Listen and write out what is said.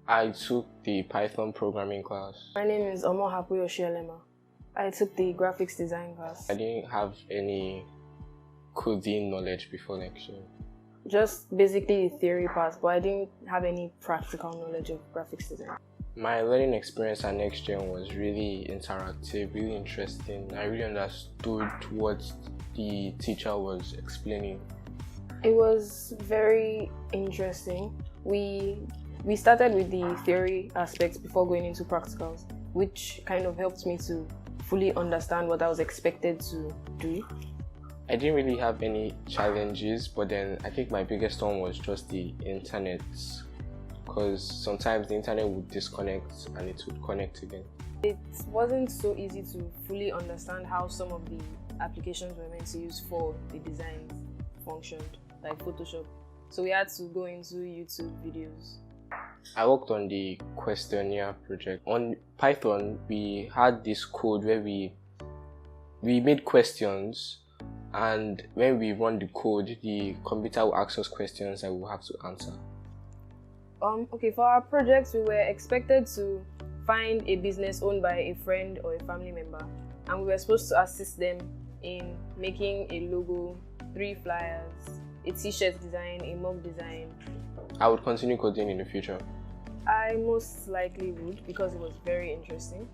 I took the Python programming class. My name is Omohapu Yoshielema. I took the graphics design class. I didn't have any coding knowledge before NextGen. Just basically the theory part, but I didn't have any practical knowledge of graphics design. My learning experience at NextGen was really interactive, really interesting. I really understood what the teacher was explaining. It was very interesting. We started with the theory aspects before going into practicals, which kind of helped me to fully understand what I was expected to do. I didn't really have any challenges, but then I think my biggest one was just the internet, because sometimes the internet would disconnect and it would connect again. It wasn't so easy to fully understand how some of the applications we're meant to use for the designs functioned, like Photoshop. So we had to go into YouTube videos. I worked on the questionnaire project. On Python, we had this code where we made questions, and when we run the code, the computer will ask us questions that we'll have to answer. Okay, for our projects, we were expected to find a business owned by a friend or a family member, and we were supposed to assist them in making a logo, 3 flyers, a t-shirt design, a mug design. I would continue coding in the future. I most likely would, because it was very interesting.